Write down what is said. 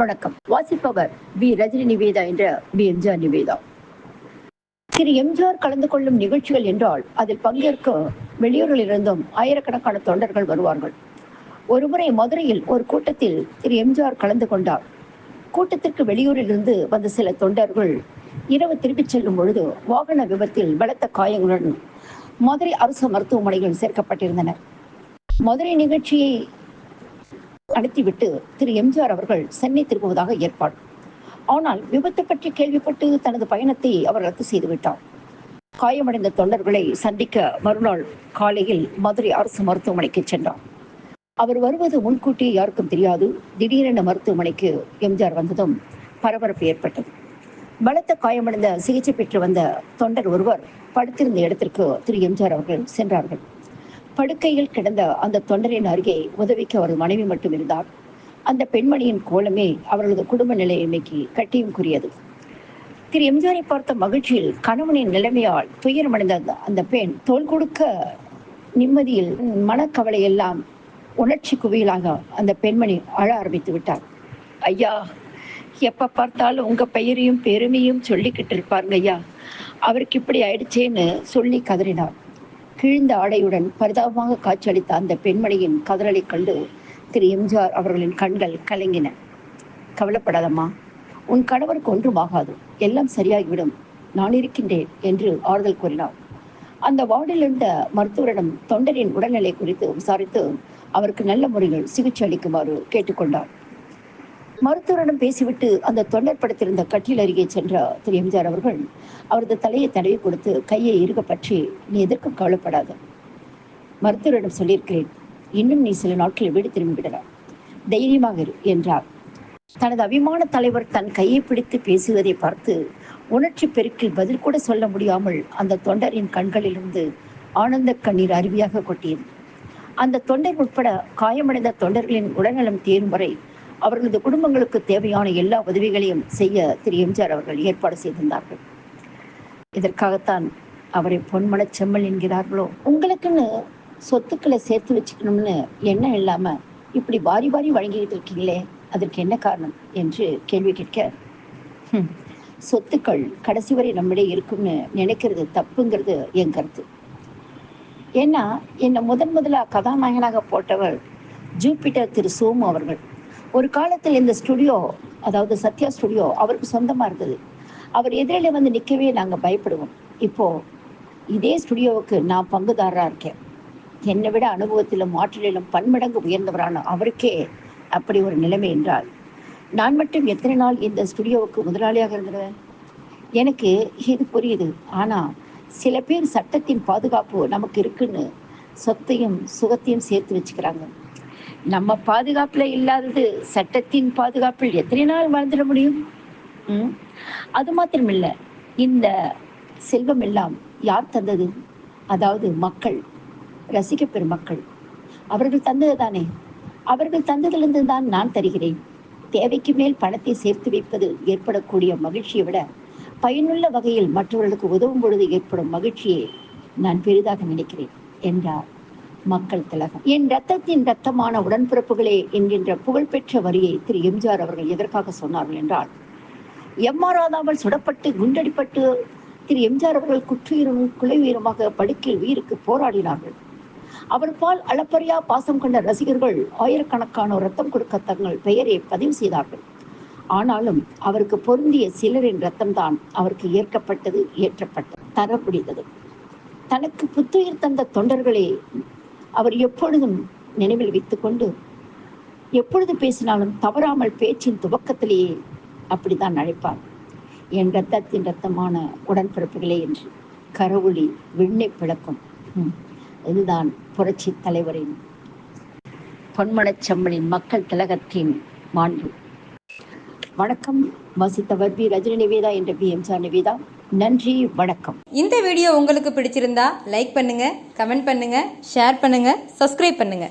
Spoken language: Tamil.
வணக்கம். வாசிப்பவர் பி. ரஜினி நிவேதா என்ற பி. எம்ஜிஆர் நிவேதா. திரு எம்ஜிஆர் கலந்து கொள்ளும் நிகழ்ச்சிகள் என்றால் அதில் பங்கேற்க வெளியூரிலிருந்தும் ஆயிரக்கணக்கான தொண்டர்கள் வருவார்கள். ஒருமுறை மதுரையில் ஒரு கூட்டத்தில் திரு எம்ஜிஆர் கலந்து கொண்டார். கூட்டத்திற்கு வெளியூரிலிருந்து வந்த சில தொண்டர்கள் இரவு திரும்பிச் செல்லும் பொழுது வாகன விபத்தில் பலத்த காயங்களுடன் மதுரை அரசு மருத்துவமனையில் சேர்க்கப்பட்டிருந்தனர். மதுரை நிகழ்ச்சியை நடத்திவிட்டு திரு எம்ஜிஆர் அவர்கள் சென்னை திரும்புவதாக ஏற்பாடு. ஆனால் விபத்து பற்றி கேள்விப்பட்டு தனது பயணத்தை அவர் ரத்து செய்துவிட்டார். காயமடைந்த தொண்டர்களை சந்திக்க மறுநாள் காலையில் மதுரை அரசு மருத்துவமனைக்கு சென்றார். அவர் வருவது முன்கூட்டியே யாருக்கும் தெரியாது. திடீரென மருத்துவமனைக்கு எம்ஜிஆர் வந்ததும் பரபரப்பு ஏற்பட்டது. பலத்த காயமடைந்த சிகிச்சை பெற்று வந்த தொண்டர் ஒருவர் படுத்திருந்த இடத்திற்கு திரு எம்ஜிஆர் அவர்கள் சென்றார்கள். படுக்கையில் கிடந்த அந்த தொண்டரின் அருகே உதவிக்கு அவரது மனைவி மட்டும் இருந்தார். அந்த பெண்மணியின் கோலமே அவர்களது குடும்ப நிலைமைக்கு கட்டியும் கூறியது. திரு எம்ஜிஆரை பார்த்த மகிழ்ச்சியில் கணவனின் நிலைமையால் துயரமடைந்த அந்த பெண் தோள் கொடுக்க நிம்மதியில் மனக்கவலை எல்லாம் உணர்ச்சி குவியலாக அந்த பெண்மணி அழ ஆரம்பித்து விட்டார். ஐயா, எப்ப பார்த்தாலும் உங்க பெயரையும் பெருமையும் சொல்லிக்கிட்டு இருப்பாருங்க ஐயா, அவருக்கு இப்படி ஆயிடுச்சேன்னு சொல்லி கதறினார். கிழிந்த ஆடையுடன் பரிதாபமாக காட்சியளித்த அந்த பெண்மணியின் கதறலை கண்டு திரு எம்ஜிஆர் அவர்களின் கண்கள் கலங்கின. கவலைப்படாதம்மா, உன் கணவருக்கு ஒன்றும் ஆகாது, எல்லாம் சரியாகிவிடும், நான் இருக்கின்றேன் என்று ஆறுதல் கூறினார். அந்த வார்டில் இருந்த மருத்துவரிடம் தொண்டரின் உடல்நிலை குறித்து விசாரித்து அவருக்கு நல்ல முறையில் சிகிச்சை அளிக்குமாறு கேட்டுக்கொண்டார். மருத்துவரிடம் பேசிவிட்டு அந்த தொண்டர் படுத்திருந்த கட்டில் அருகே சென்ற திரு எம்ஜிஆர் அவர்கள் அவரது தலையை தடவி கொடுத்து கையை இறுக பற்றி, நீ எதற்கும் கவலைப்படாத, மருத்துவரிடம் சொல்லியிருக்கிறேன், இன்னும் நீ சில நாட்களில் வீடு திரும்பிவிடலாம், தைரியமாக இரு என்றார். தனது அபிமான தலைவர் தன் கையை பிடித்து பேசுவதை பார்த்து உணர்ச்சி பெருக்கில் பதில் கூட சொல்ல முடியாமல் அந்த தொண்டரின் கண்களிலிருந்து ஆனந்த கண்ணீர் அருவியாக கொட்டியது. அந்த தொண்டர் உட்பட காயமடைந்த தொண்டர்களின் உடல்நலம் தேரும் வரை அவர்களது குடும்பங்களுக்கு தேவையான எல்லா உதவிகளையும் செய்ய திரு எம்ஜிஆர் அவர்கள் ஏற்பாடு செய்திருந்தார்கள். இதற்காகத்தான் அவரை பொன்மனச் செம்மல் என்கிறார்களோ? உங்களுக்குன்னு சொத்துக்களை சேர்த்து வச்சுக்கணும்னு எண்ணம் இல்லாம இப்படி வாரி வாரி வழங்கிட்டு இருக்கீங்களே, அதற்கு என்ன காரணம் என்று கேள்வி கேட்க, சொத்துக்கள் கடைசி வரை நம்மிடையே இருக்கும்னு நினைக்கிறது தப்புங்கிறது என் கருத்து. ஏன்னா என்னை முதலா கதாநாயகனாக போட்டவர் ஜூபிட்டர் திரு சோமு அவர்கள். ஒரு காலத்தில் இந்த ஸ்டுடியோ, அதாவது சத்யா ஸ்டுடியோ, அவருக்கு சொந்தமா இருந்தது. அவர் எதிரில வந்து நிற்கவே நாங்கள் பயப்படுவோம். இப்போ இதே ஸ்டுடியோவுக்கு நான் பங்குதாரராக இருக்கேன். என்னை விட அனுபவத்திலும் ஆற்றலிலும் பன்மடங்கு உயர்ந்தவரான அவருக்கே அப்படி ஒரு நிலைமை என்றால் நான் மட்டும் எத்தனை நாள் இந்த ஸ்டுடியோவுக்கு முதலாளியாக இருந்தேன்? எனக்கு இது புரியுது. ஆனால் சில பேர் சட்டத்தின் பாதுகாப்பு நமக்கு இருக்குன்னு சொத்தையும் சுகத்தையும் சேர்த்து வச்சுக்கிறாங்க. நம்ம பாதுகாப்புல இல்லாதது சட்டத்தின் பாதுகாப்பில் எத்தனை நாள் வாழ்ந்துட முடியும்? அது மாத்திரமில்ல, இந்த செல்வம் எல்லாம் யார் தந்தது? அதாவது மக்கள், ரசிக்க பெறும் மக்கள், அவர்கள் தந்தது தானே. அவர்கள் தந்ததிலிருந்து தான் நான் தருகிறேன். தேவைக்கு மேல் பணத்தை சேர்த்து வைப்பது ஏற்படக்கூடிய மகிழ்ச்சியை விட பயனுள்ள வகையில் மற்றவர்களுக்கு உதவும் பொழுது ஏற்படும் மகிழ்ச்சியை நான் பெரிதாக நினைக்கிறேன் என்றார் மக்கள் திலகம். என் ரத்தத்தின் ரத்தமான உடன்பிறப்புகளே என்கின்ற புகழ்பெற்ற வரியை திரு எம்ஜிஆர் அவர்கள் எதற்காக சொன்னார்கள் என்றால், எம்மாறாதாமல் சுடப்பட்டு குண்டடிப்பட்டு திரு எம்ஜிஆர் அவர்கள் குற்றுயிரும் குலையுயிரமாக படுக்கையில் உயிருக்கு போராடினார்கள். அவர் பால் அளப்பரியா பாசம் கொண்ட ரசிகர்கள் ஆயிரக்கணக்கானோர் ரத்தம் கொடுக்க தங்கள் பெயரை பதிவு செய்தார்கள். ஆனாலும் அவருக்கு பொருந்திய சிலரின் ரத்தம்தான் அவருக்கு ஏற்கப்பட்டது, ஏற்றப்பட்டது, தர பிடித்தது. தனக்கு புத்துயிர் தந்த தொண்டர்களே அவர் எப்பொழுதும் நினைவில் வைத்துக் கொண்டு எப்பொழுது பேசினாலும் தவறாமல் பேச்சின் துவக்கத்திலேயே அப்படித்தான் அழைப்பார். என் ரத்தத்தின் ரத்தமான உடன்பிறப்புகளே என்று கரவொலி விண்ணை பிளக்கும். இதுதான் புரட்சி தலைவரின் பொன்மனச் செம்மலின் மக்கள் திலகத்தின் மாண்பு. வணக்கம். வாசித்தவர் பி. ரஜினி நிவேதா என்ற பி. எம்ஜிஆர் நிவேதா. நன்றி, வணக்கம். இந்த வீடியோ உங்களுக்கு பிடிச்சிருந்தா லைக் பண்ணுங்க, கமெண்ட் பண்ணுங்க, ஷேர் பண்ணுங்க, சப்ஸ்கிரைப் பண்ணுங்க.